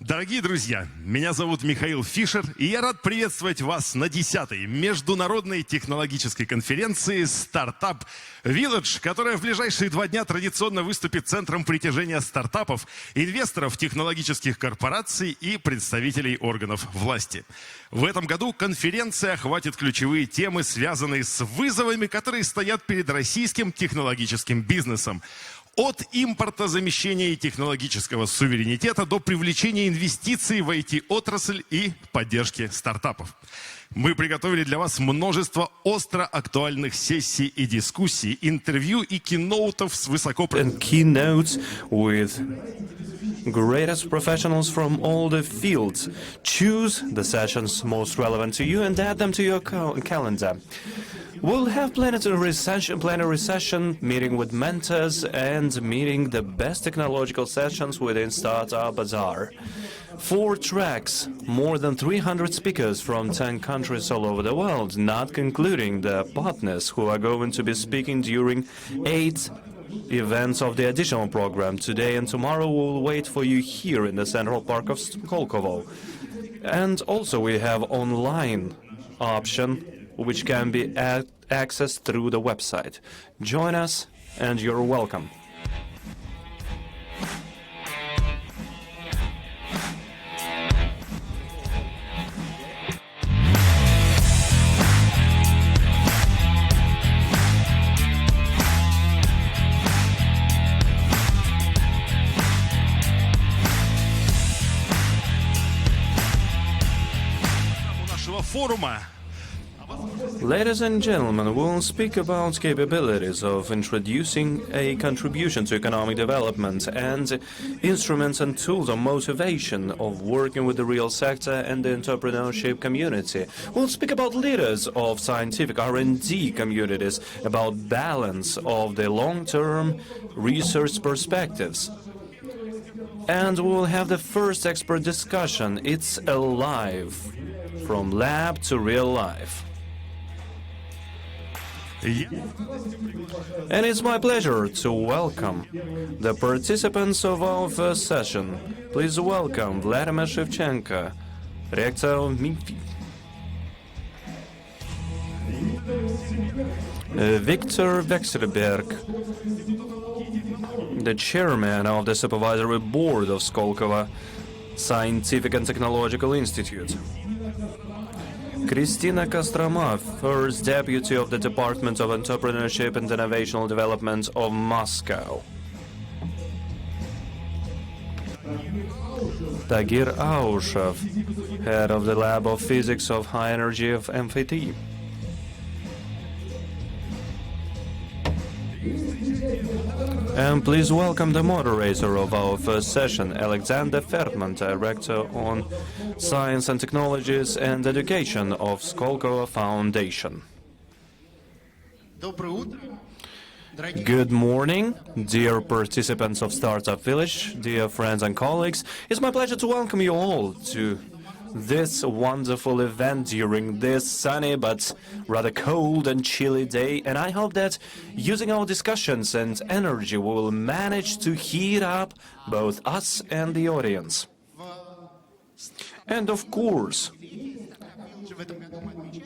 Дорогие друзья, меня зовут Михаил Фишер, и я рад приветствовать вас на 10-й международной технологической конференции «Стартап Village», которая в ближайшие 2 дня традиционно выступит центром притяжения стартапов, инвесторов технологических корпораций и представителей органов власти. В этом году конференция охватит ключевые темы, связанные с вызовами, которые стоят перед российским технологическим бизнесом. От импортозамещения и технологического суверенитета до привлечения инвестиций в IT-отрасль и поддержки стартапов. Мы приготовили для вас множество остро актуальных сессий и дискуссий, интервью и киноутов с keynotes with greatest professionals from all the fields. Choose the sessions most relevant to you and add them to your calendar. We'll have plenary session, meeting with mentors and meeting the best technological sessions within Startup Bazaar. 4 tracks, more than 300 speakers from 10 countries all over the world, not concluding the partners who are going to be speaking during 8 events of the additional program. Today and tomorrow we'll wait for you here in the Central Park of Skolkovo. And also we have online option which can be accessed through the website. Join us and you're welcome. нашего форума. Ladies and gentlemen, we'll speak about capabilities of introducing a contribution to economic development and instruments and tools of motivation of working with the real sector and the entrepreneurship community. We'll speak about leaders of scientific R&D communities, about balance of the long-term research perspectives. And we'll have the first expert discussion. It's alive, from lab to real life. And it's my pleasure to welcome the participants of our first session. Please welcome Vladimir Shevchenko, Rector of MIFI, Viktor Vekselberg, the chairman of the supervisory board of Skolkovo Scientific and Technological Institute, Kristina Kostroma, first deputy of the Department of Entrepreneurship and Innovational Development of Moscow. Tagir Aushov, head of the Lab of Physics of High Energy of MFT. And please welcome the moderator of our first session, Alexander Fertman, Director on Science and Technologies and Education of Skolkovo Foundation. Good morning, dear participants of Startup Village, dear friends and colleagues. It's my pleasure to welcome you all to this wonderful event during this sunny but rather cold and chilly day, and I hope that using our discussions and energy we will manage to heat up both us and the audience. And of course,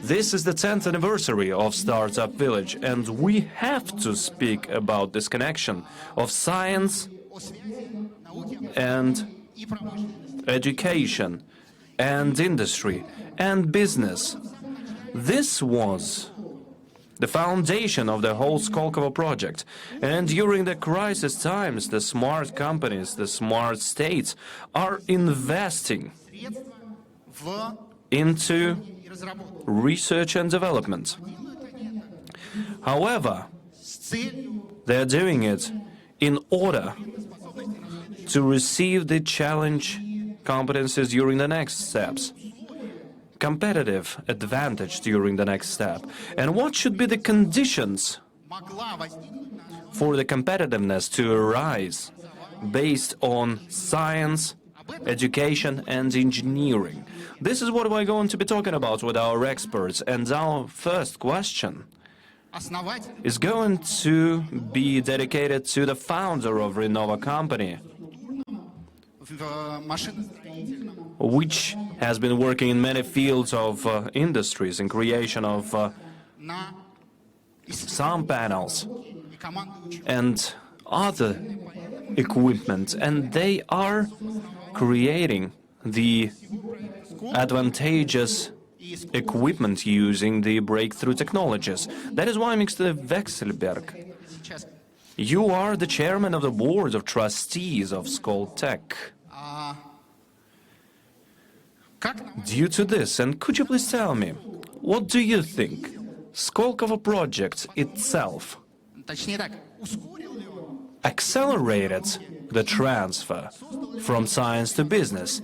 this is the 10th anniversary of Startup Village, and we have to speak about this connection of science and education and industry and business. This was the foundation of the whole Skolkovo project. And during the crisis times, the smart companies, the smart states are investing into research and development. However, they're doing it in order to receive the challenge competencies during the next steps, competitive advantage during the next step, and what should be the conditions for the competitiveness to arise based on science, education and engineering. This is what we're going to be talking about with our experts, and our first question is going to be dedicated to the founder of Renova company, which has been working in many fields of industries in creation of sound panels and other equipment, and they are creating the advantageous equipment using the breakthrough technologies. That is why, Mr. Vekselberg, you are the chairman of the board of trustees of Skoltech. Due to this, and could you please tell me, what do you think? Skolkovo project itself accelerated the transfer from science to business?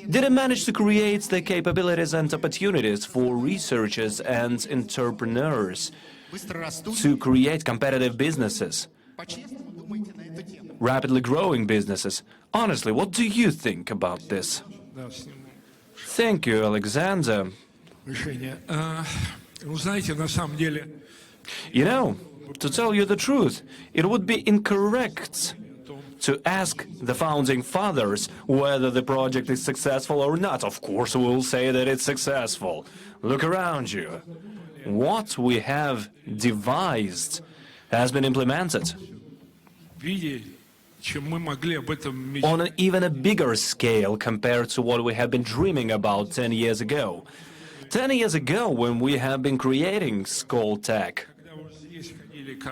Did it manage to create the capabilities and opportunities for researchers and entrepreneurs to create competitive businesses, rapidly growing businesses? Honestly, what do you think about this? Thank you, Alexander. You know, to tell you the truth, it would be incorrect to ask the founding fathers whether the project is successful or not. Of course, we will say that it's successful. Look around you. What we have devised has been implemented on even a bigger scale compared to what we have been dreaming about 10 years ago. 10 years ago, when we have been creating Skoltech,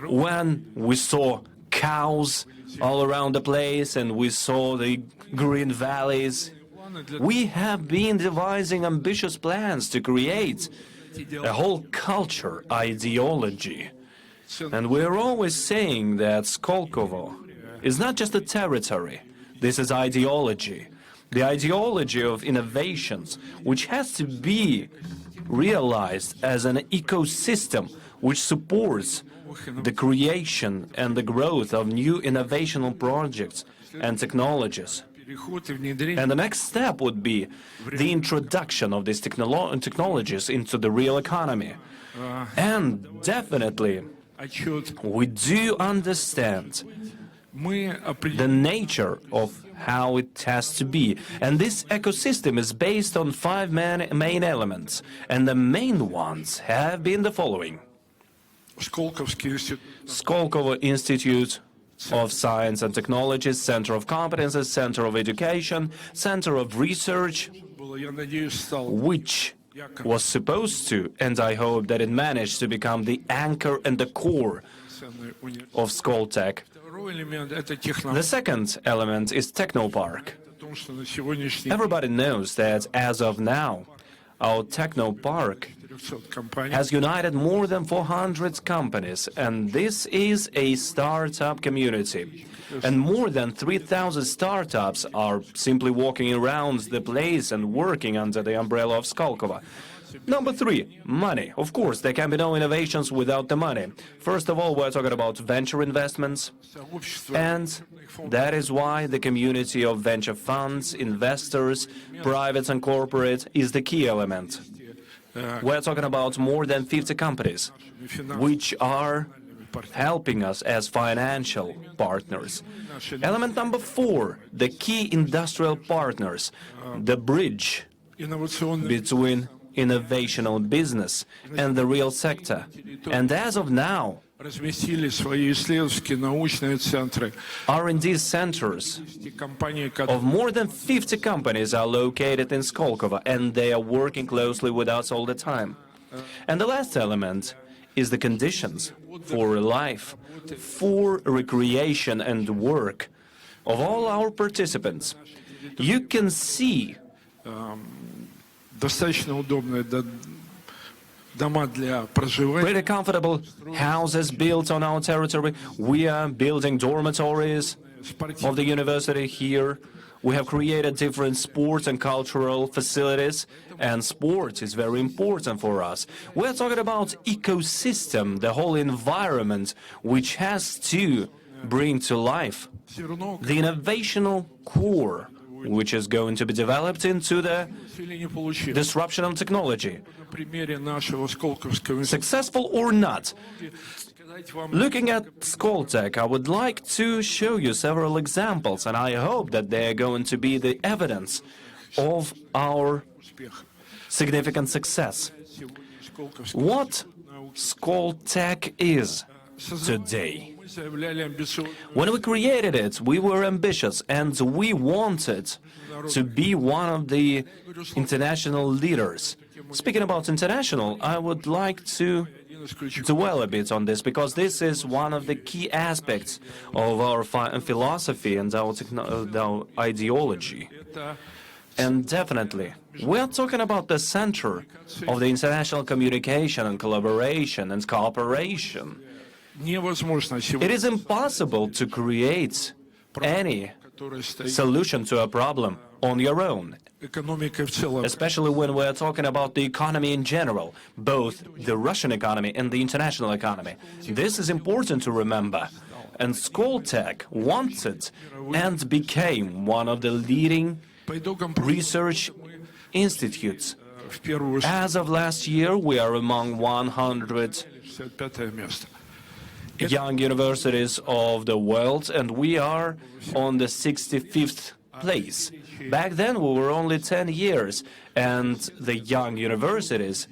when we saw cows all around the place and we saw the green valleys, we have been devising ambitious plans to create a whole culture, ideology. And we're always saying that Skolkovo is not just a territory, this is ideology. The ideology of innovations, which has to be realized as an ecosystem which supports the creation and the growth of new innovational projects and technologies. And the next step would be the introduction of these technologies into the real economy. And definitely, we do understand the nature of how it has to be. And this ecosystem is based on 5 main elements. And the main ones have been the following: Skolkovo Institute of Science and Technology, Center of Competencies, Center of Education, Center of Research, which was supposed to, and I hope that it managed to become the anchor and the core of Skoltech. The second element is Technopark. Everybody knows that as of now, our Technopark has united more than 400 companies, and this is a startup community. And more than 3,000 startups are simply walking around the place and working under the umbrella of Skolkovo. Number 3, money. Of course, there can be no innovations without the money. First of all, we're talking about venture investments, and that is why the community of venture funds, investors, private and corporate, is the key element. We're talking about more than 50 companies, which are helping us as financial partners. Element number 4, the key industrial partners, the bridge between innovational business and the real sector. And as of now, R&D centers of more than 50 companies are located in Skolkovo, and they are working closely with us all the time. And the last element is the conditions for life, for recreation and work of all our participants. You can see pretty comfortable houses built on our territory. We are building dormitories of the university here. We have created different sports and cultural facilities, and sports is very important for us. We're talking about ecosystem, the whole environment, which has to bring to life the innovational core, which is going to be developed into the disruption of technology. Successful or not, looking at Skoltech, I would like to show you several examples, and I hope that they are going to be the evidence of our significant success. What Skoltech is today. When we created it, we were ambitious and we wanted to be one of the international leaders. Speaking about international, I would like to dwell a bit on this because this is one of the key aspects of our philosophy and our ideology. And definitely, we are talking about the center of the international communication and collaboration and cooperation. It is impossible to create any solution to a problem on your own, especially when we are talking about the economy in general, both the Russian economy and the international economy. This is important to remember. And Skoltech wanted and became one of the leading research institutes. As of last year, we are among 100 young universities of the world, and we are on the 65th place. Back then, we were only 10 years, and the young universities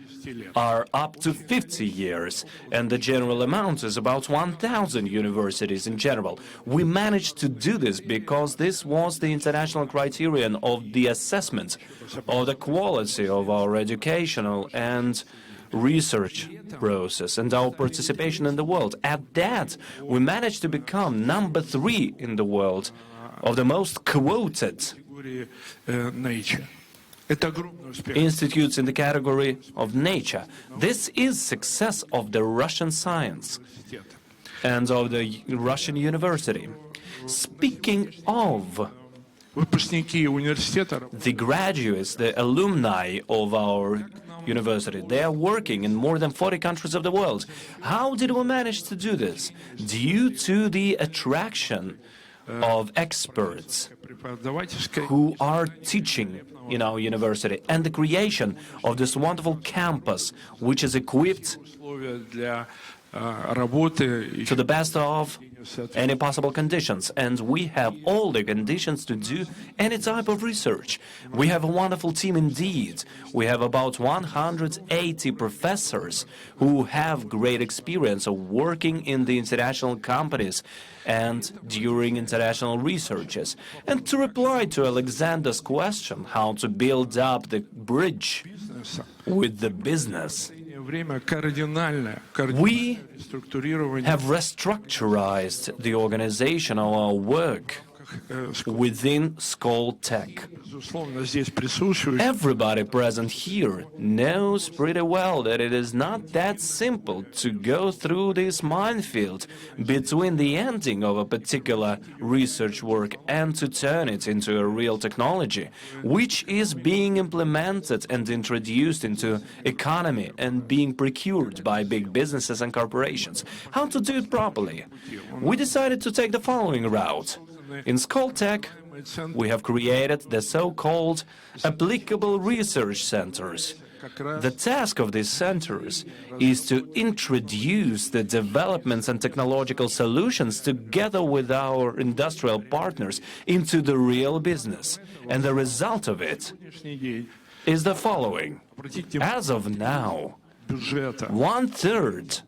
are up to 50 years, and the general amount is about 1,000 universities in general. We managed to do this because this was the international criterion of the assessment of the quality of our educational and research process and our participation in the world. At that, we managed to become number 3 in the world of the most quoted institutes in the category of nature. This is success of the Russian science and of the Russian university. Speaking of the graduates, the alumni of our university, they are working in more than 40 countries of the world. How did we manage to do this? Due to the attraction of experts who are teaching in our university and the creation of this wonderful campus, which is equipped to the best of any possible conditions, and we have all the conditions to do any type of research. We have a wonderful team indeed. We have about 180 professors who have great experience of working in the international companies and during international researches. And to reply to Alexander's question, how to build up the bridge with the business, we have restructured the organization of our work within Skoltech. Everybody present here knows pretty well that it is not that simple to go through this minefield between the ending of a particular research work and to turn it into a real technology, which is being implemented and introduced into economy and being procured by big businesses and corporations. How to do it properly? We decided to take the following route. In Skoltech, we have created the so-called applicable research centers. The task of these centers is to introduce the developments and technological solutions together with our industrial partners into the real business. And the result of it is the following. As of now, 1/3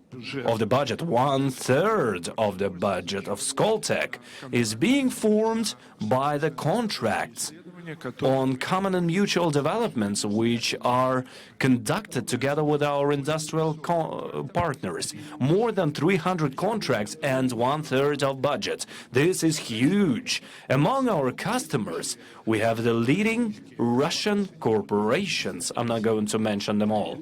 of the budget, 1/3 of the budget of Skoltech is being formed by the contracts on common and mutual developments which are conducted together with our industrial partners. More than 300 contracts and 1/3 of budget. This is huge. Among our customers, we have the leading Russian corporations. I'm not going to mention them all.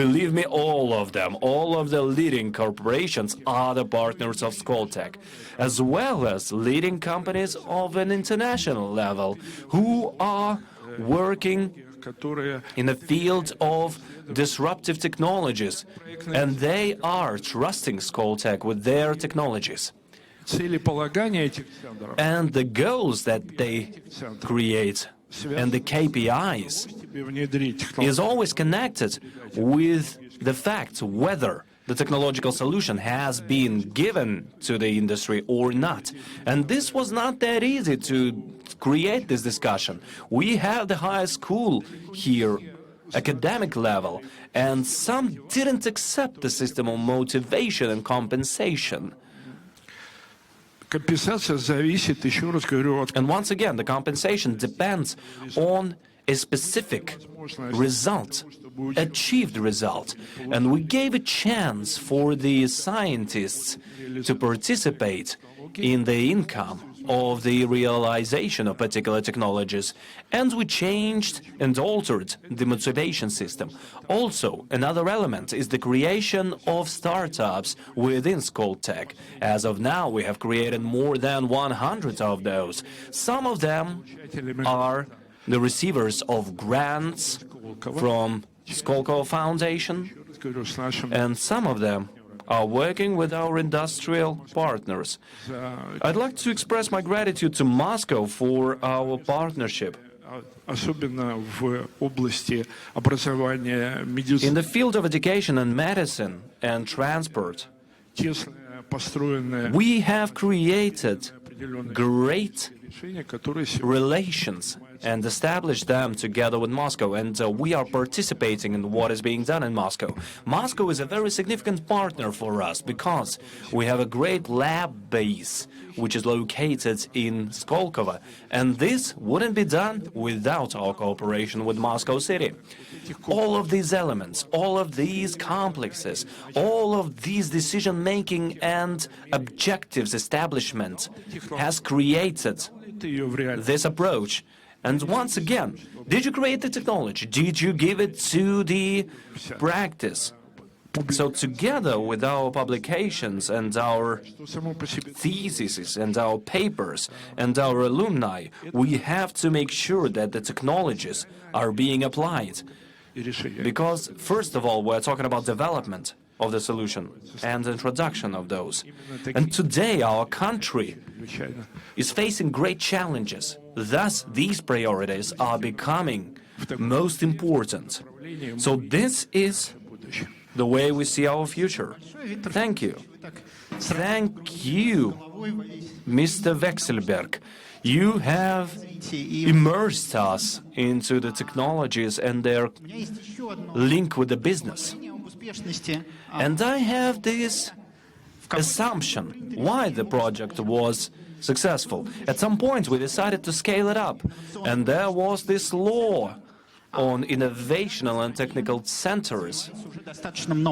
Believe me, all of them, all of the leading corporations are the partners of Skoltech, as well as leading companies of an international level who are working in the field of disruptive technologies, and they are trusting Skoltech with their technologies. And the goals that they create and the KPIs is always connected with the fact whether the technological solution has been given to the industry or not. And this was not that easy to create this discussion. We have the highest school here, academic level, and some didn't accept the system of motivation and compensation. Компенсация зависит, еще раз говорю, от And once again, the compensation depends on a specific result, achieved result. And we gave a chance for the scientists to participate in the income of the realization of particular technologies. And we changed and altered the motivation system. Also, another element is the creation of startups within Skoltech. As of now, we have created more than 100 of those. Some of them are the receivers of grants from Skolkovo Foundation, говорю, с нашим and some of them are working with our industrial partners. I'd like to express my gratitude to Moscow for our partnership. особенно в области образования, In медицины, the field of education and medicine and transport, тесно построенное we have created great решение, которое сегодня relations and established them together with Moscow, and we are participating in what is being done in Moscow. Moscow is a very significant partner for us because we have a great lab base which is located in Skolkovo, and this wouldn't be done without our cooperation with Moscow City. All of these elements, all of these complexes, all of these decision-making and objectives establishment has created ее в реальности. this approach. And once again, did you create the technology? Did you give it to the practice? So together with our publications and our Само по себе theses and our papers and our alumni, we have to make sure that the technologies are being applied. и решение. Because, first of all, we're talking about development of the solution and introduction of those. And today, our country Случайно. is facing great challenges. Thus, these priorities are becoming most important. So this is the way we see our future. Thank you. Thank you, Mr. Vekselberg. You have immersed us into the technologies and their link with the business. And I have this assumption why the project was successful. At some point, we decided to scale it up, and there was this law on innovational and technical centers,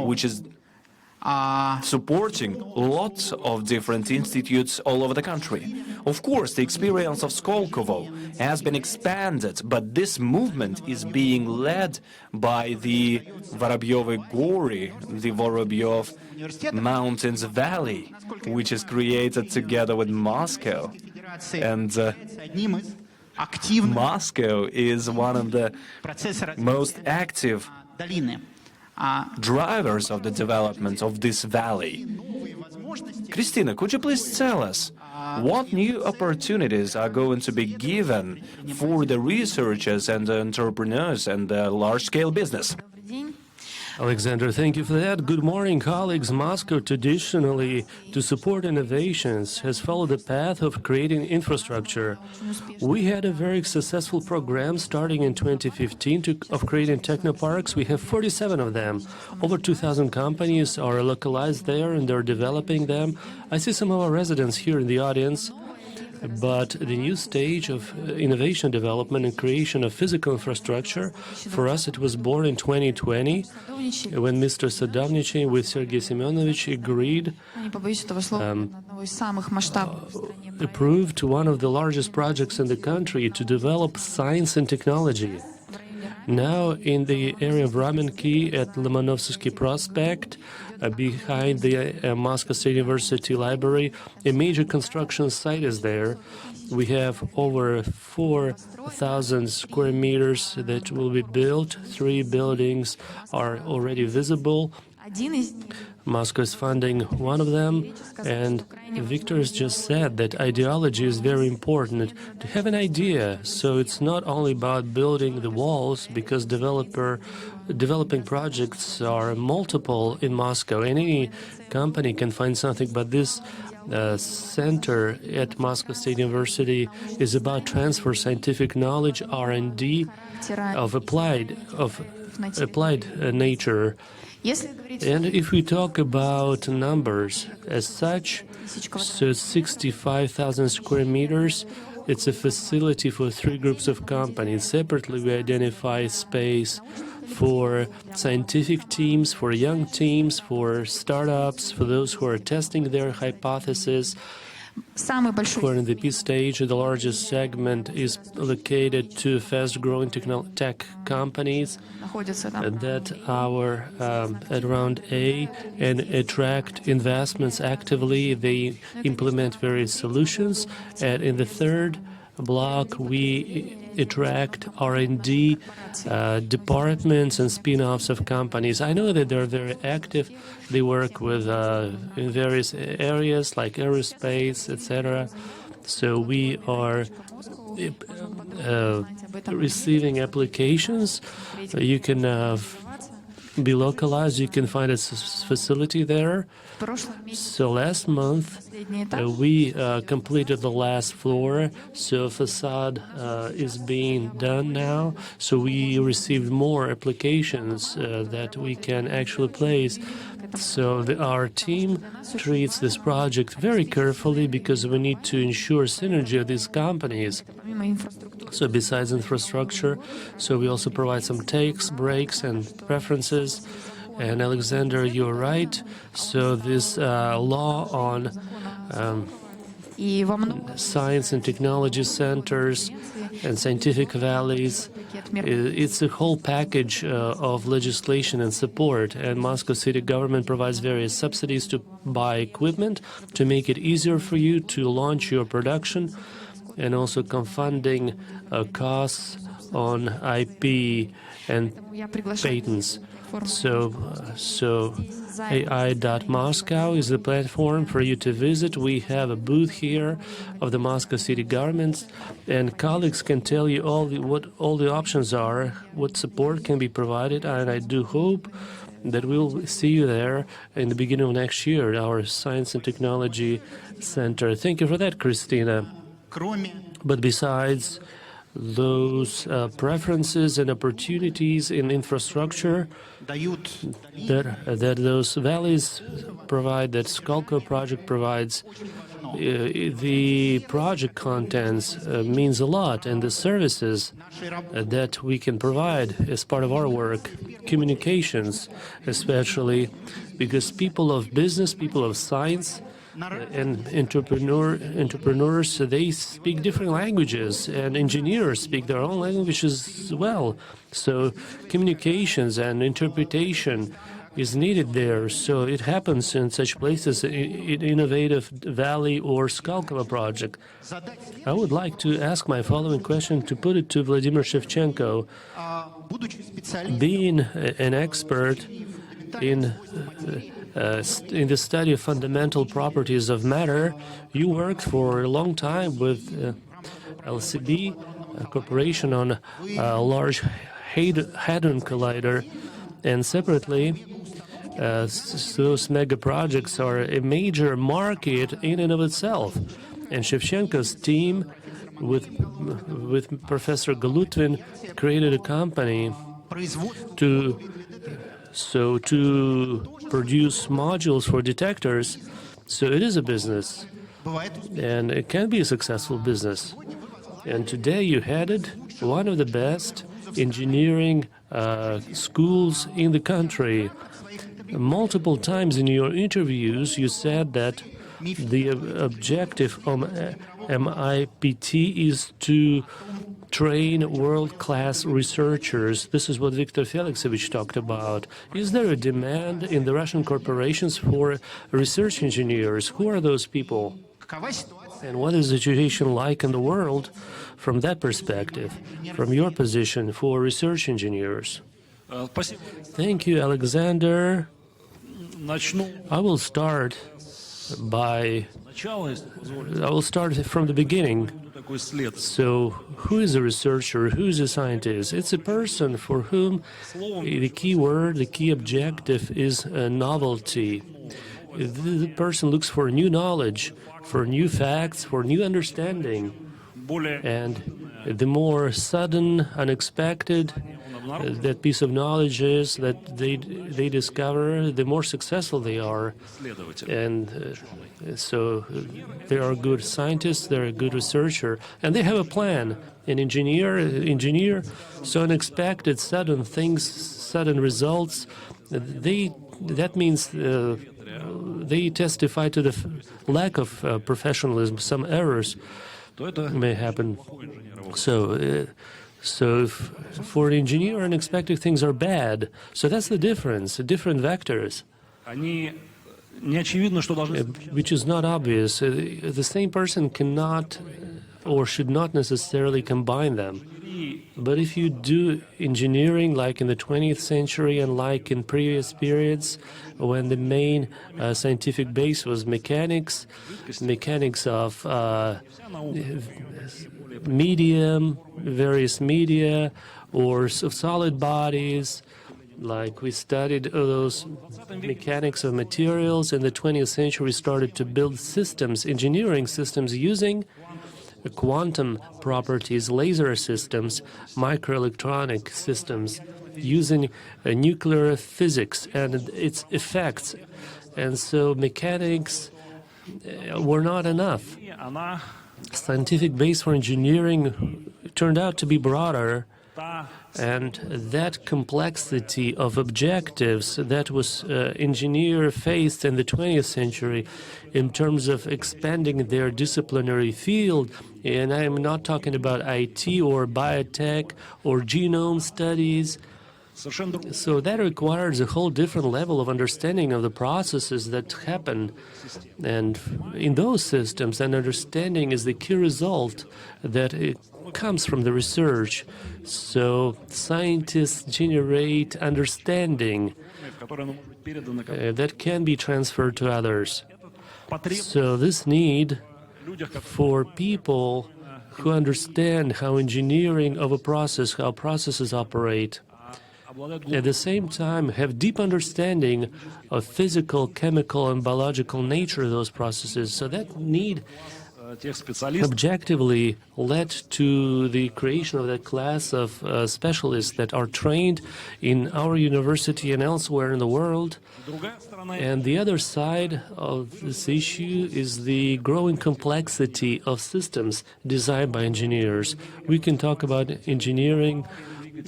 which is supporting lots of different institutes all over the country. Of course, the experience of Skolkovo has been expanded, but this movement is being led by the Vorobyovy Gory, the Vorobyov Mountains Valley, which is created together with Moscow. And Moscow is one of the most active drivers of the development of this valley. Christina, could you please tell us what new opportunities are going to be given for the researchers and the entrepreneurs and the large-scale business? Alexander, thank you for that. Good morning, colleagues. Moscow, traditionally, to support innovations, has followed the path of creating infrastructure. We had a very successful program starting in 2015 of creating technoparks. We have 47 of them. Over 2,000 companies are localized there and they're developing them. I see some of our residents here in the audience. But the new stage of innovation development and creation of physical infrastructure, for us it was born in 2020, when Mr. Sadovnichiy with Sergei Semyonovich agreed, approved one of the largest projects in the country to develop science and technology. Now, in the area of Ramenki at Lomonosovsky Prospect, behind the Moscow State University Library, a major construction site is there. We have over 4,000 square meters that will be built. 3 buildings are already visible. Moscow is funding one of them, and Victor has just said that ideology is very important to have an idea. So it's not only about building the walls, because developing projects are multiple in Moscow. Any company can find something, but this center at Moscow State University is about transfer scientific knowledge, R&D of applied nature. And if we talk about numbers as such, so 65,000 square meters, it's a facility for 3 groups of companies. Separately, we identify space for scientific teams, for young teams, for startups, for those who are testing their hypothesis. We're in the P stage. The largest segment is located to fast-growing tech companies that are at round A and attract investments actively. They implement various solutions. And in the third block, we attract R&D departments and spin-offs of companies. I know that they're very active. They work with in various areas like aerospace, etc. So we are receiving applications. You can be localized. You can find a facility there. So last month we completed the last floor, so facade is being done now. So we received more applications that we can actually place. So our team treats this project very carefully because we need to ensure synergy of these companies. So besides infrastructure, so we also provide some takes, breaks, and preferences. And Alexander, you're right. So this law on science and technology centers and scientific valleys, it's a whole package of legislation and support. And Moscow city government provides various subsidies to buy equipment to make it easier for you to launch your production, and also funding costs on IP and patents. So AI.Moscow is the platform for you to visit. We have a booth here of the Moscow city government, and colleagues can tell you what all the options are, what support can be provided, and I do hope that we'll see you there in the beginning of next year, our Science and Technology Center. Thank you for that, Christina. But besides those preferences and opportunities in infrastructure that those valleys provide, that Skolkovo project provides, the project contents means a lot, and the services that we can provide as part of our work, communications especially, because people of business, people of science, and entrepreneurs, they speak different languages, and engineers speak their own languages as well. So communications and interpretation is needed there. So it happens in such places, in Innovative Valley or Skolkovo project. I would like to ask my following question, to put it to Vladimir Shevchenko. Being an expert in the study of fundamental properties of matter, you worked for a long time with LCB, a corporation on a Large Hadron Collider, and separately, those mega projects are a major market in and of itself. And Shevchenko's team, with Professor Galutvin, created a company to produce modules for detectors. So it is a business, and it can be a successful business. And today you headed one of the best engineering schools in the country. Multiple times in your interviews, you said that the objective of MIPT is to train world-class researchers. This is what Viktor Felixovich talked about. Is there a demand in the Russian corporations for research engineers? Who are those people? And what is the situation like in the world from that perspective, from your position for research engineers? Thank you, Alexander. I will start from the beginning. So, who is a researcher? Who is a scientist? It's a person for whom the key word, the key objective is novelty. The person looks for new knowledge, for new facts, for new understanding. And the more sudden, unexpected that piece of knowledge is that they discover, the more successful they are. And so they are good scientists, they're a good researcher, and they have a plan. An engineer, so unexpected, sudden things, sudden results, that means they testify to the lack of professionalism. Some errors may happen. So if for an engineer, unexpected things are bad. So that's the difference, different vectors, which is not obvious. The same person cannot or should not necessarily combine them. But if you do engineering like in the 20th century and like in previous periods, when the main scientific base was mechanics of various media, or of solid bodies, like we studied those mechanics of materials. In the 20th century, started to build systems, engineering systems using quantum properties, laser systems, microelectronic systems, using nuclear physics and its effects. And so mechanics were not enough. Scientific base for engineering turned out to be broader, and that complexity of objectives that was engineer faced in the 20th century in terms of expanding their disciplinary field. And I am not talking about IT or biotech or genome studies. So that requires a whole different level of understanding of the processes that happen. And in those systems, and understanding is the key result that it comes from the research. So scientists generate understanding that can be transferred to others. So this need for people who understand how engineering of a process, how processes operate, at the same time have deep understanding of physical, chemical, and biological nature of those processes. So that need objectively led to the creation of that class of specialists that are trained in our university and elsewhere in the world. And the other side of this issue is the growing complexity of systems designed by engineers. We can talk about engineering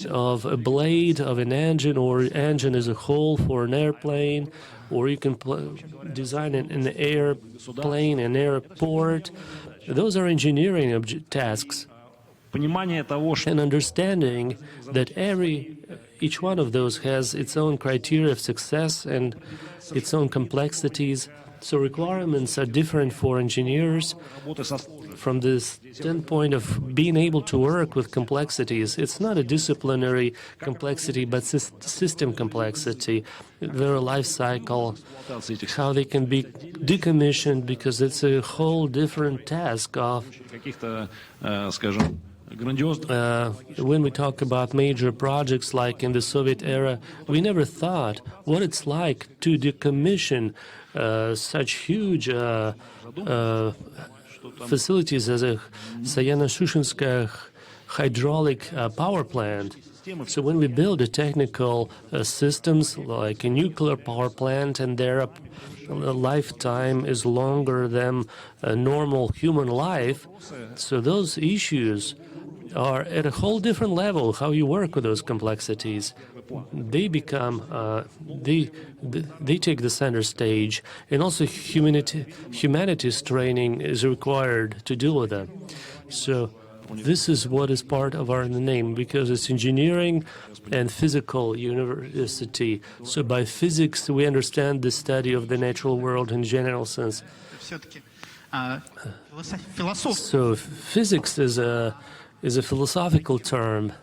of a blade, of an engine, or engine as a whole for an airplane, or you can design an airplane, an airport. Those are engineering tasks. And understanding that each one of those has its own criteria of success and its own complexities. So requirements are different for engineers from the standpoint of being able to work with complexities. It's not a disciplinary complexity, but system complexity, their life cycle, how they can be decommissioned, because it's a whole different task of when we talk about major projects like in the Soviet era, we never thought what it's like to decommission such huge facilities as a Sayano-Shushenskaya hydraulic power plant. So when we build a technical systems like a nuclear power plant, and their lifetime is longer than a normal human life, so those issues are at a whole different level, how you work with those complexities. They become, they take the center stage, and also humanities training is required to deal with them. So this is what is part of our name, because it's engineering and physical university. So by physics, we understand the study of the natural world in general sense. So physics is a philosophical term.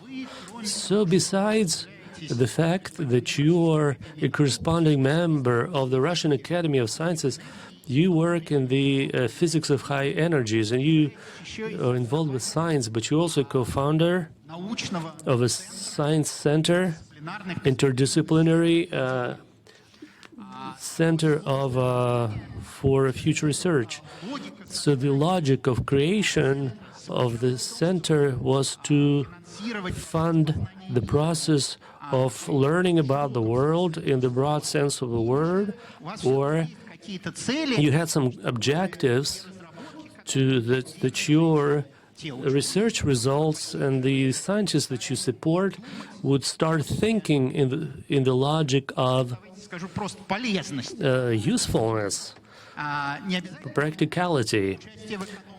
So besides the fact that you are a corresponding member of the Russian Academy of Sciences, you work in the physics of high energies, and you are involved with science, but you're also co-founder of a science center, interdisciplinary center for future research. So the logic of creation of the center was to fund the process of learning about the world in the broad sense of the word, or you had some objectives that your research results and the scientists that you support would start thinking in the logic of usefulness, practicality,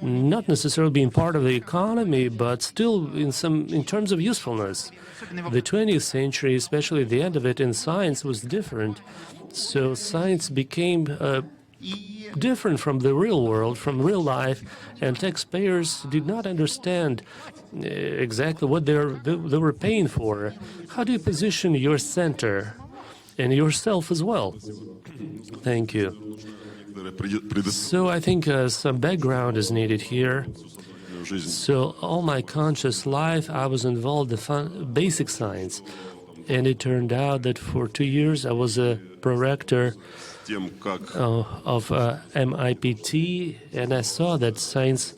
not necessarily being part of the economy, but still in terms of usefulness. The 20th century, especially the end of it in science, was different. So science became different from the real world, from real life, and taxpayers did not understand exactly what they were paying for. How do you position your center and yourself as well? Thank you. So I think some background is needed here. So all my conscious life, I was involved in basic science, and it turned out that for 2 years I was a prorector of MIPT, and I saw that science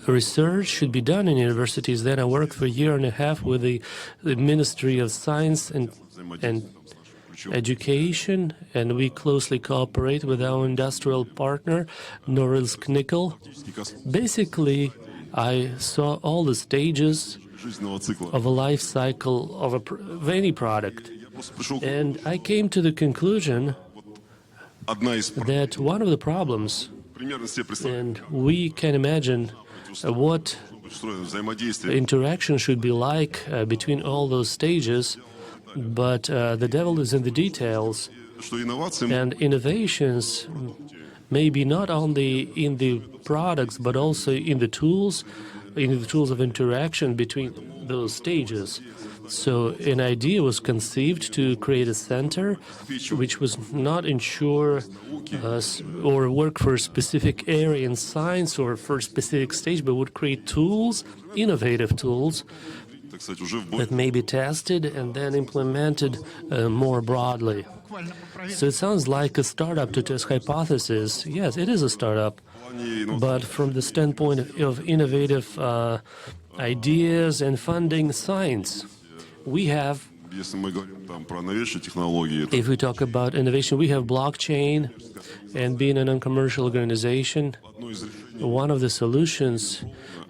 research should be done in universities. Then I worked for a year and a half with the Ministry of Science and Education, and we closely cooperate with our industrial partner, Norilsk Nickel. Basically, I saw all the stages of a life cycle of any product. And I came to the conclusion that one of the problems, and we can imagine what the interaction should be like between all those stages, but the devil is in the details. And innovations may be not only in the products, but also in the tools of interaction between those stages. So an idea was conceived to create a center which was not ensure or work for a specific area in science or for a specific stage, but would create tools, innovative tools, that may be tested and then implemented more broadly. So it sounds like a startup to test hypotheses. Yes, it is a startup, but from the standpoint of innovative ideas and funding science, we have, if we talk about innovation, we have blockchain, and being a non-commercial organization, one of the solutions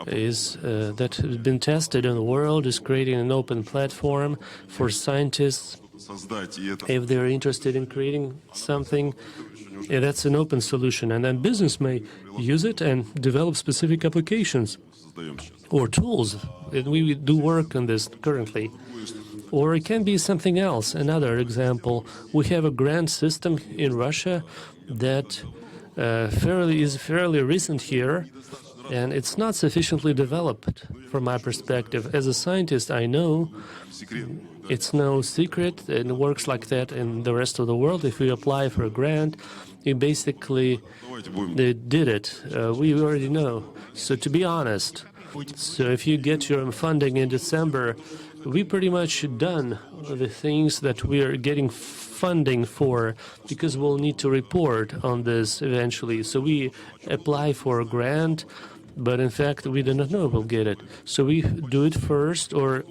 is that has been tested in the world is creating an open platform for scientists if they're interested in creating something. That's an open solution, and then business may use it and develop specific applications or tools. And we do work on this currently. Or it can be something else. Another example, we have a grant system in Russia that is fairly recent here, and it's not sufficiently developed from my perspective. As a scientist, I know it's no secret, and it works like that in the rest of the world. If we apply for a grant, you basically they did it. We already know. So to be honest, so if you get your funding in December, we pretty much done the things that we are getting funding for, because we'll need to report on this eventually. So we apply for a grant, but in fact we do not know we'll get it. So we do it first or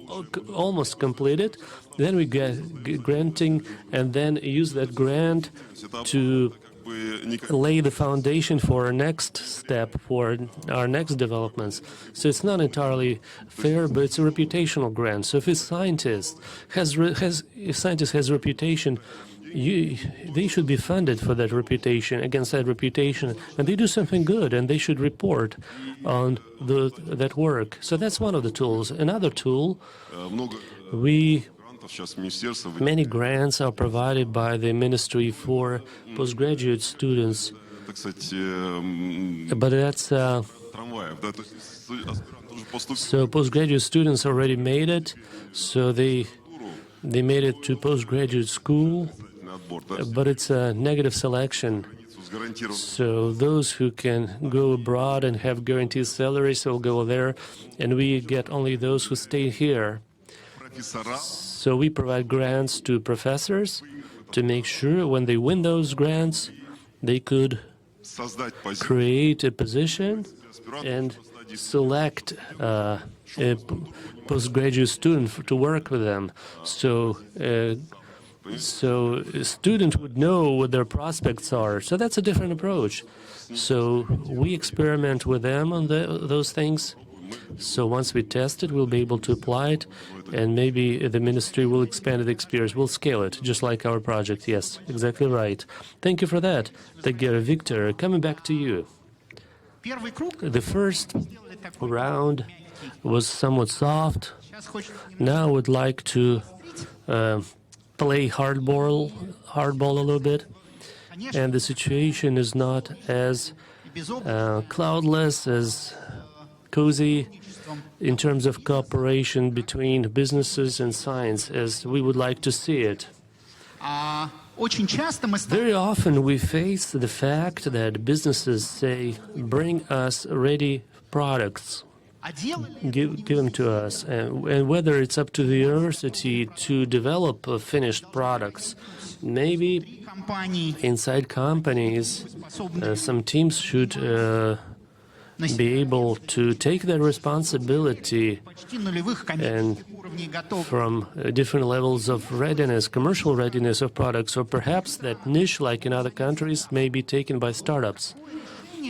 almost complete it, then we get granting, and then use that grant to lay the foundation for our next step, for our next developments. So it's not entirely fair, but it's a reputational grant. So if a scientist has reputation, they should be funded for that reputation, against that reputation, and they do something good, and they should report on that work. So that's one of the tools. Another tool, many grants are provided by the Ministry for postgraduate students, but that's So postgraduate students already made it, so they made it to postgraduate school, but it's a negative selection. So those who can go abroad and have guaranteed salaries will go there, and we get only those who stay here. So we provide grants to professors to make sure when they win those grants, they could create a position and select a postgraduate student to work with them. So a student would know what their prospects are. So that's a different approach. So we experiment with them on those things. So once we test it, we'll be able to apply it, and maybe the ministry will expand the experience. We'll scale it, just like our project. Yes, exactly right. Thank you for that. Victor, coming back to you. The first round was somewhat soft. Now I would like to play hardball a little bit. And the situation is not as cloudless, as cozy in terms of cooperation between businesses and science as we would like to see it. Very often we face the fact that businesses say, bring us ready products, give them to us, and whether it's up to the university to develop finished products. Maybe inside companies, some teams should be able to take that responsibility and from different levels of readiness, commercial readiness of products, or perhaps that niche, like in other countries, may be taken by startups.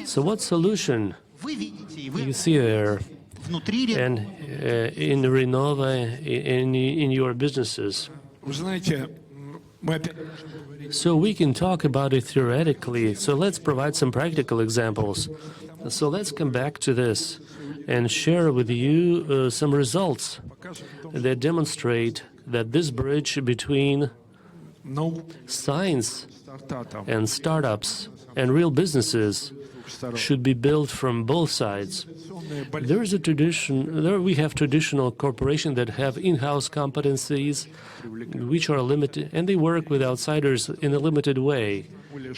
So what solution you see there and in Renova, in your businesses? So we can talk about it theoretically. So let's provide some practical examples. So let's come back to this and share with you some results that demonstrate that this bridge between science and startups and real businesses should be built from both sides. There is a tradition, we have traditional corporations that have in-house competencies which are limited, and they work with outsiders in a limited way.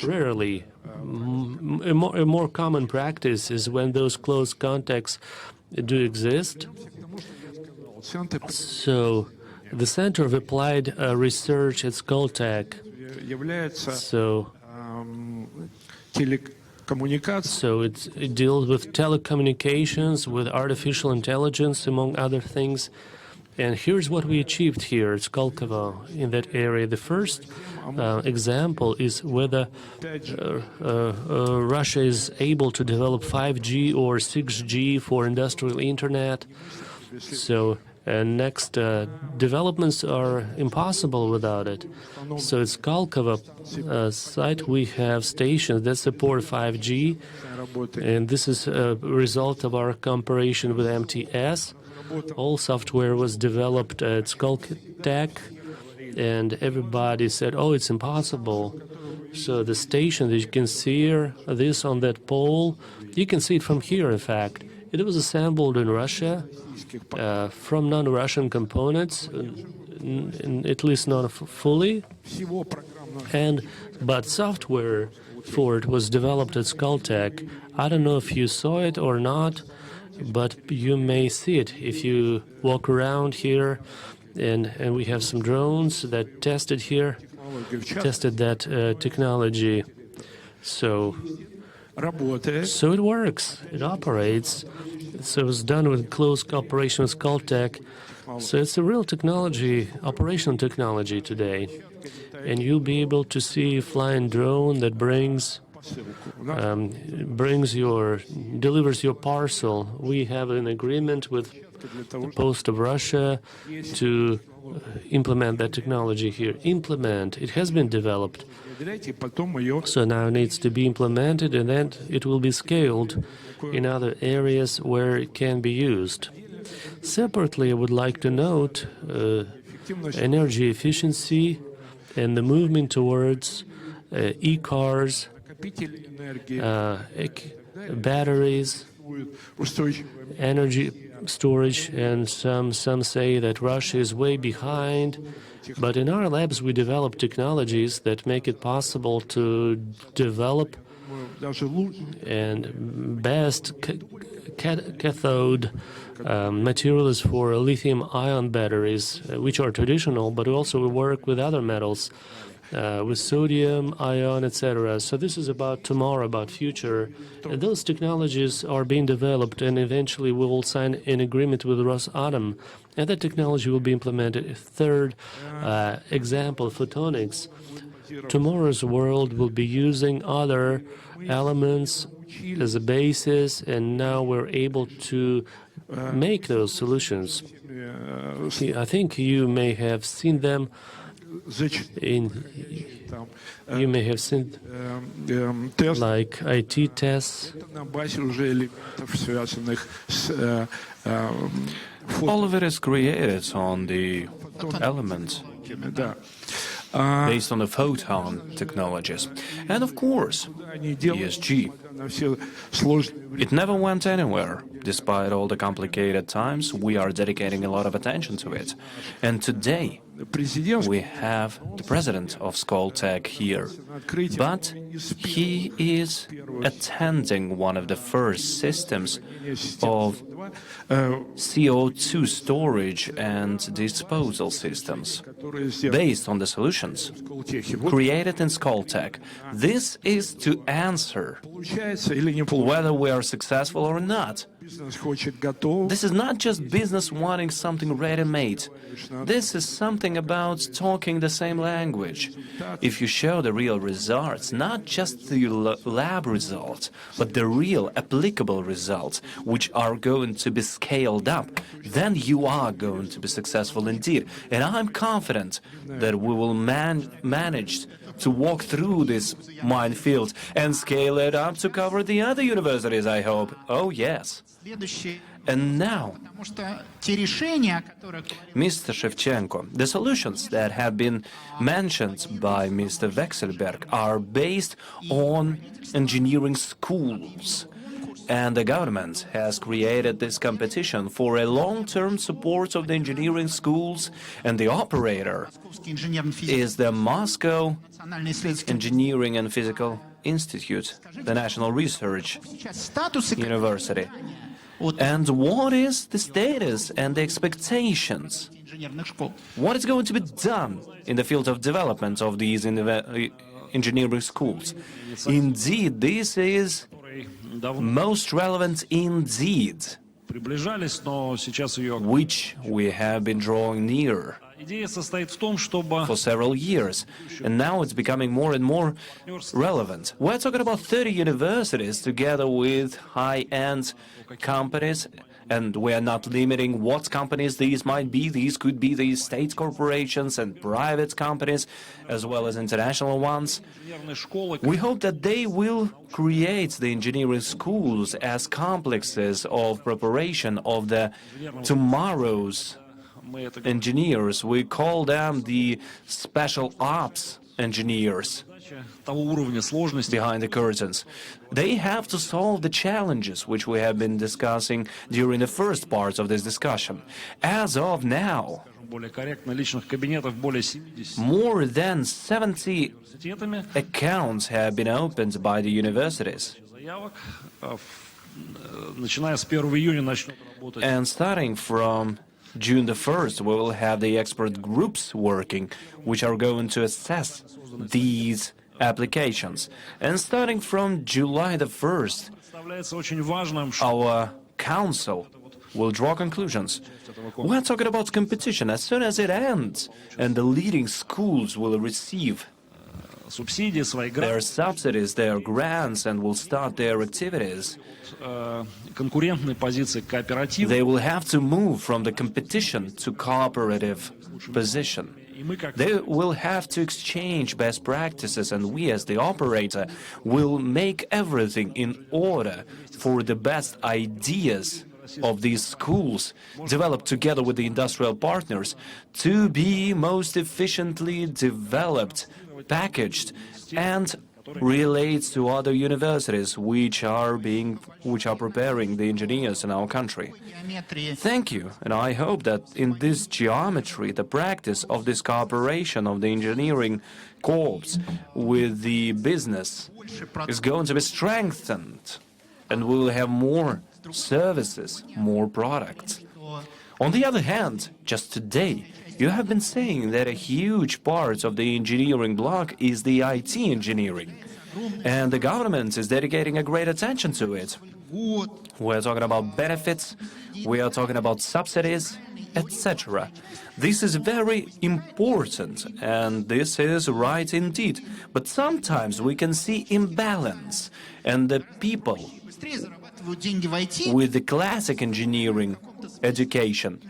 Rarely. A more common practice is when those close contacts do exist. So the Center of Applied Research at Skoltech, so it deals with telecommunications, with artificial intelligence, among other things. And here's what we achieved here at Skolkovo in that area. The first example is whether Russia is able to develop 5G or 6G for industrial internet. So next developments are impossible without it. So at Skolkovo site we have stations that support 5G, and this is a result of our cooperation with MTS. All software was developed at Skoltech, and everybody said, oh, it's impossible. So the station that you can see here, this on that pole, you can see it from here, in fact. It was assembled in Russia from non-Russian components, at least not fully, but software for it was developed at Skoltech. I don't know if you saw it or not, but you may see it if you walk around here, and we have some drones that tested that technology. So it works, it operates. So it was done with close cooperation with Skoltech. So it's a real technology, operational technology today. And you'll be able to see a flying drone that delivers your parcel. We have an agreement with the Post of Russia to implement that technology here. It has been developed. So now it needs to be implemented, and then it will be scaled in other areas where it can be used. Separately, I would like to note energy efficiency and the movement towards e-cars, batteries, устойчивое. energy storage, and some say that Russia is way behind. But in our labs, we develop technologies that make it possible to develop Даже лучше. and best cathode materials for lithium-ion batteries, which are traditional, but also we work with other metals, with sodium, ion, etc. So this is about tomorrow, about future. And those technologies are being developed, and eventually we will sign an agreement with Rosatom, and that technology will be implemented. Third example, photonics. Tomorrow's world will be using other elements as a basis, and now we're able to make those solutions. I think you may have seen them you may have seen Тест like IT tests. на базе уже элементов, связанных с All of it is created on the elements да. based on the photon technologies. And of course, Они делают ESG. на все сложные. It never went anywhere. Despite all the complicated times, we are dedicating a lot of attention to it. And today, Президент we have the president of Skoltech here, but he is attending one of the first systems of CO2 storage and disposal systems based on the solutions created in Skoltech. This is to answer получается или не получается. whether we are successful or not. Бизнес хочет готов. This is not just business wanting something ready-made. This is something about talking the same language. If you show the real results, not just the lab results, but the real applicable results, which are going to be scaled up, then you are going to be successful indeed. And I'm confident that we will manage to walk through this minefield and scale it up to cover the other universities, I hope. Oh, yes. And now, Mr. Shevchenko, the solutions that have been mentioned by Mr. Vekselberg are based on engineering schools. And the government has created this competition for a long-term support of the engineering schools, and the operator is the Moscow Engineering and Physical Institute, the National Research University. And what is the status and the expectations? What is going to be done in the field of development of these engineering schools? Indeed, this is most relevant indeed, which we have been drawing near for several years, and now it's becoming more and more relevant. We're talking about 30 universities together with high-end companies, and we are not limiting what companies these might be. These could be the state corporations and private companies, as well as international ones. We hope that they will create the engineering schools as complexes of preparation of the tomorrow's engineers. We call them the special ops engineers behind the curtains. They have to solve the challenges which we have been discussing during the first parts of this discussion. As of now, more than 70 accounts have been opened by the universities. And starting from June the 1st, we will have the expert groups working, which are going to assess these applications. And starting from July the 1st, our council will draw conclusions. We're talking about competition. As soon as it ends, and the leading schools will receive their subsidies, their grants, and will start their activities, they will have to move from the competition to cooperative position. They will have to exchange best practices, and we as the operator will make everything in order for the best ideas of these schools, developed together with the industrial partners, to be most efficiently developed, packaged, and relates to other universities which are preparing the engineers in our country. Thank you, and I hope that in this geometry, the practice of this cooperation of the engineering corps with the business is going to be strengthened, and we will have more services, more products. On the other hand, just today, you have been saying that a huge part of the engineering block is the IT engineering, and the government is dedicating a great attention to it. We're talking about benefits, we are talking about subsidies, etc. This is very important, and this is right indeed. But sometimes we can see imbalance, and the people with the classic engineering education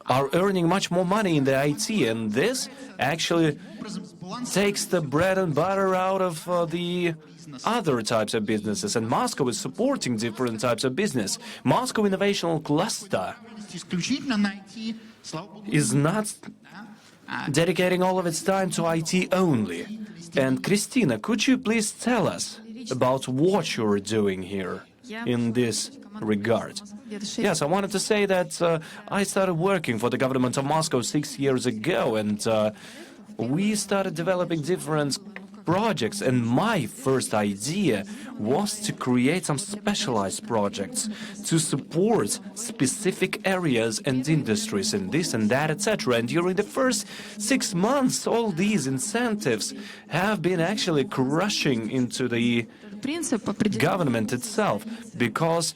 are earning much more money in the IT, and this actually takes the bread and butter out of the other types of businesses, and Moscow is supporting different types of business. Moscow Innovational Cluster is not dedicating all of its time to IT only. And Christina, could you please tell us about what you're doing here in this regard? Yes, I wanted to say that I started working for the government of Moscow 6 years ago, and we started developing different projects, and my first idea was to create some specialized projects to support specific areas and industries and this and that, etc. And during the first 6 months, all these incentives have been actually crushing into the government itself, because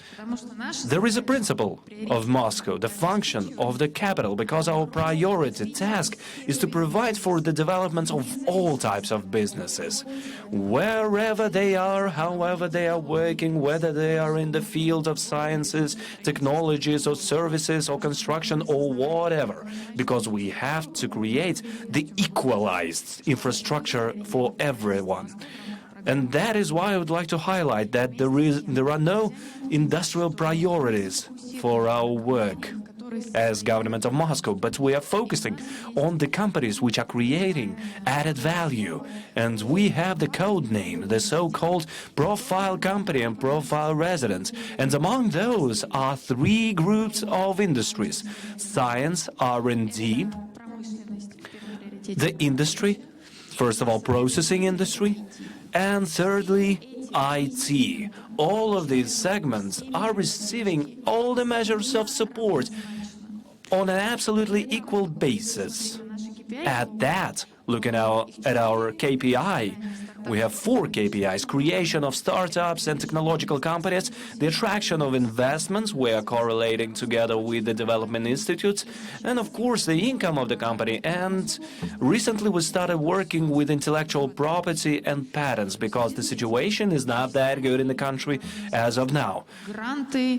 there is a principle of Moscow, the function of the capital, because our priority task is to provide for the development of all types of businesses, wherever they are, however they are working, whether they are in the field of sciences, technologies, or services, or construction, or whatever, because we have to create the equalized infrastructure for everyone. And that is why I would like to highlight that there are no industrial priorities for our work as government of Moscow, but we are focusing on the companies which are creating added value. And we have the code name, the so-called profile company and profile residence. And among those are 3 groups of industries: science, R&D, the industry, first of all, processing industry, and thirdly, IT. All of these segments are receiving all the measures of support on an absolutely equal basis. At that, looking at our KPI, we have 4 KPIs: creation of startups and technological companies, the attraction of investments, we are correlating together with the development institutes, and of course the income of the company. And recently we started working with intellectual property and patents, because the situation is not that good in the country as of now.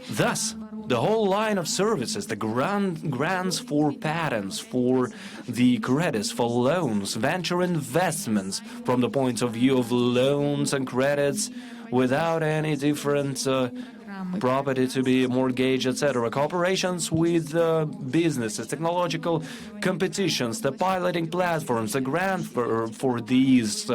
Thus, the whole line of services, the grants for patents, for the credits, for loans, venture investments from the point of view of loans and credits without any different property to be mortgaged, etc. Cooperations with businesses, technological competitions, the piloting platforms, the grant for these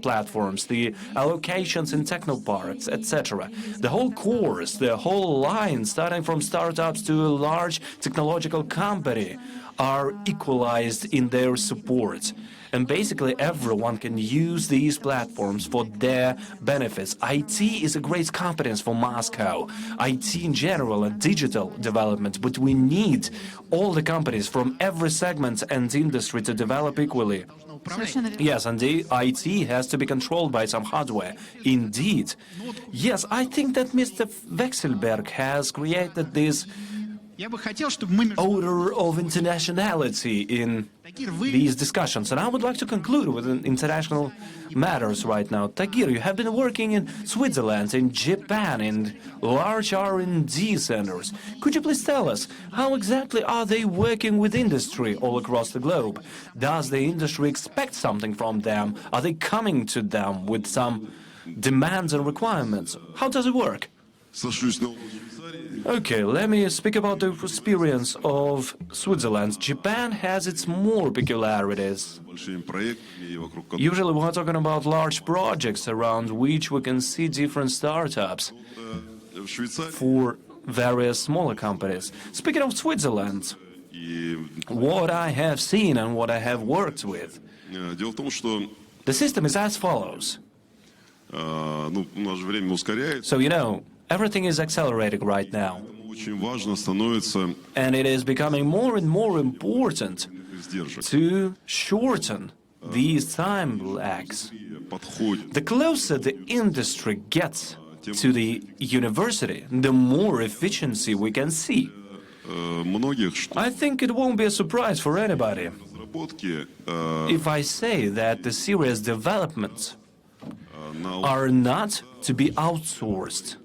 platforms, the allocations in technoparks, etc. The whole course, the whole line, starting from startups to a large technological company, are equalized in their support. And basically everyone can use these platforms for their benefits. IT is a great competence for Moscow, IT in general and digital development, but we need all the companies from every segment and industry to develop equally. Yes, and the IT has to be controlled by some hardware. Indeed. Yes, I think that Mr. Vexelberg has created this odor of internationality in these discussions, and I would like to conclude with international matters right now. Tagir, you have been working in Switzerland, in Japan, in large R&D centers. Could you please tell us, how exactly are they working with industry all across the globe? Does the industry expect something from them? Are they coming to them with some demands and requirements? How does it work? сошлюсь на опыт Швейцарии. Okay, let me speak about the experience of Switzerland. Japan has its more peculiarities. Большими проектами и вокруг которых Usually we're talking about large projects around which we can see different startups в Швейцарии. for various smaller companies. Speaking of Switzerland, И what I have seen and what I have worked with, дело в том, что the system is as follows. ну, у нас же время ускоряется. So, you know, everything is accelerating right now, Очень важно становится and it is becoming more and more important их сдерживать. to shorten these time lags. Подходит. The closer the industry gets to the university, the more efficiency we can see. Многих, что I think it won't be a surprise for anybody разработки if I say that the serious developments на are not to be outsourced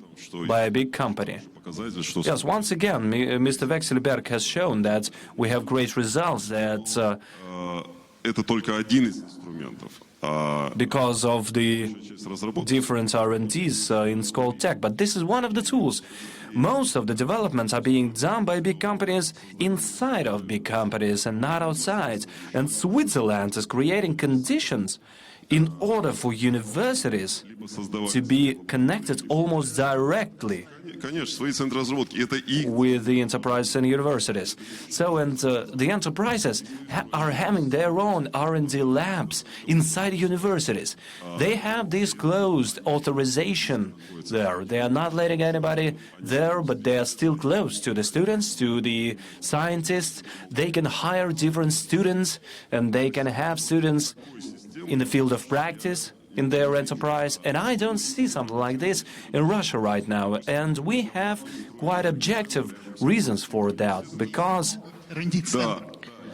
by a big company. показатель, что Yes, once again, Mr. Vexelberg has shown that we have great results that это только один из инструментов. because of the Часть разработки different R&Ds in Skoll Tech, but this is one of the tools. Most of the developments are being done by big companies inside of big companies and not outside. And Switzerland is creating conditions in order for universities создавать. to be connected almost directly Конечно, свои центры разработки. Это и with the enterprises and universities. So, and the enterprises are having their own R&D labs inside universities. They have this closed authorization there. They are not letting anybody there, but they are still close to the students, to the scientists. They can hire different students, and they can have students in the field of practice in their enterprise, and I don't see something like this in Russia right now, and we have quite objective reasons for that, because да,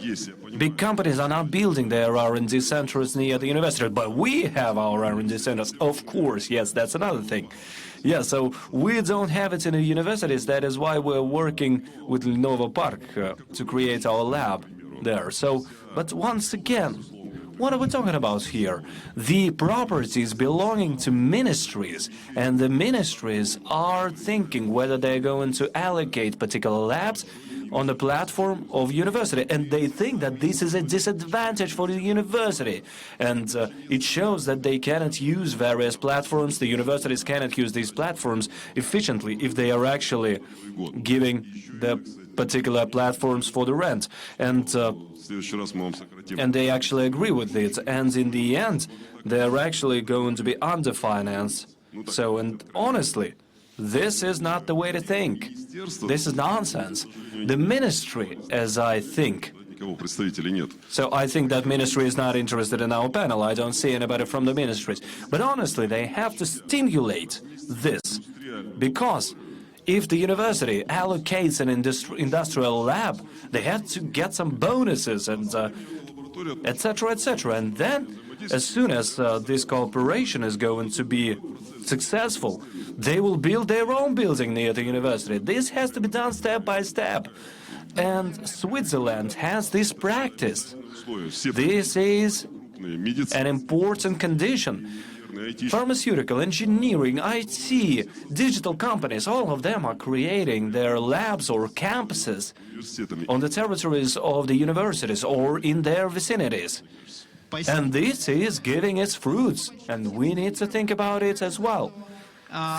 есть, я понимаю. big companies are not building their R&D centers near the university, but we have our R&D centers, of course, yes, that's another thing. Yeah, so we don't have it in the universities, that is why we're working with Lenovo Park to create our lab there. So, but once again, what are we talking about here? The properties belonging to ministries, and the ministries are thinking whether they're going to allocate particular labs on the platform of university, and they think that this is a disadvantage for the university, and it shows that they cannot use various platforms. The universities cannot use these platforms efficiently if they are actually giving the particular platforms for the rent, and В следующий раз мы вам сократим. and they actually agree with it, and in the end, they're actually going to be underfinanced. So, and honestly, this is not the way to think. This is nonsense. The ministry, as I think, Никого представителей нет. so I think that ministry is not interested in our panel. I don't see anybody from the ministries. But honestly, they have to stimulate this, because if the university allocates an industrial lab, they have to get some bonuses and etc., etc. And then, as soon as this cooperation is going to be successful, they will build their own building near the university. This has to be done step by step. And Switzerland has this practice. Условия. Все This is медицина, an important condition. IT, Pharmaceutical, engineering, IT, digital companies, all of them are creating their labs or campuses университетами. on the territories of the universities or in their vicinities. And this is giving its fruits, and we need to think about it as well.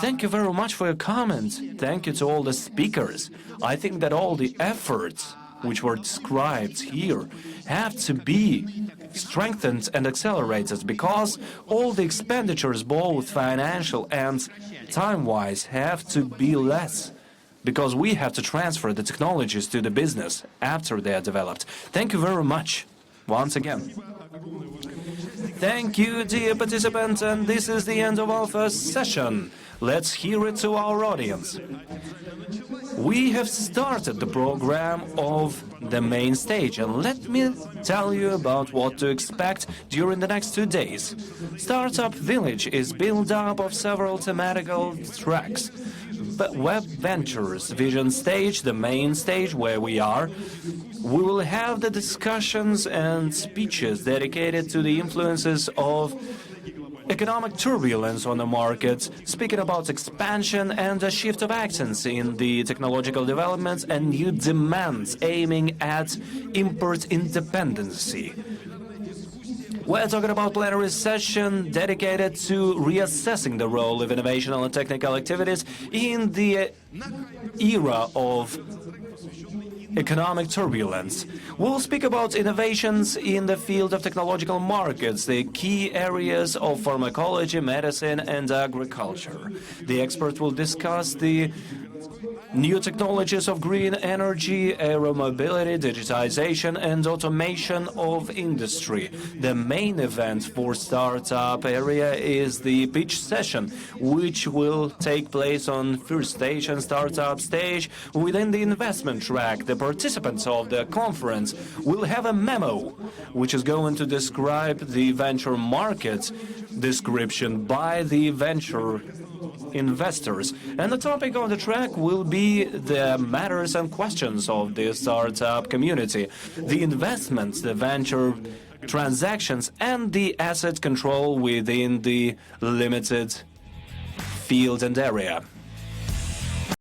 Thank you very much for your comments. Thank you to all the speakers. I think that all the efforts which were described here have to be strengthened and accelerated, because all the expenditures, both financial and time-wise, have to be less, because we have to transfer the technologies to the business after they are developed. Thank you very much once again. Thank you, dear participants, and this is the end of our first session. Let's hear it to our audience. We have started the program of the main stage, and let me tell you about what to expect during the next 2 days. Startup Village is built up of several thematical tracks. But Web Ventures Vision Stage, the main stage where we are, we will have the discussions and speeches dedicated to the influences of economic turbulence on the market, speaking about expansion and a shift of accents in the technological developments and new demands aiming at import independency. We're talking about plenary session dedicated to reassessing the role of innovational and technical activities in the era of economic turbulence. We'll speak about innovations in the field of technological markets, the key areas of pharmacology, medicine, and agriculture. The expert will discuss the new technologies of green energy, aeromobility, digitization, and automation of industry. The main event for startup area is the pitch session, which will take place on first stage and startup stage within the investment track. The participants of the conference will have a memo, which is going to describe the venture market description by the venture investors. And the topic on the track will be the matters and questions of the startup community, the investments, the venture transactions, and the asset control within the limited field and area.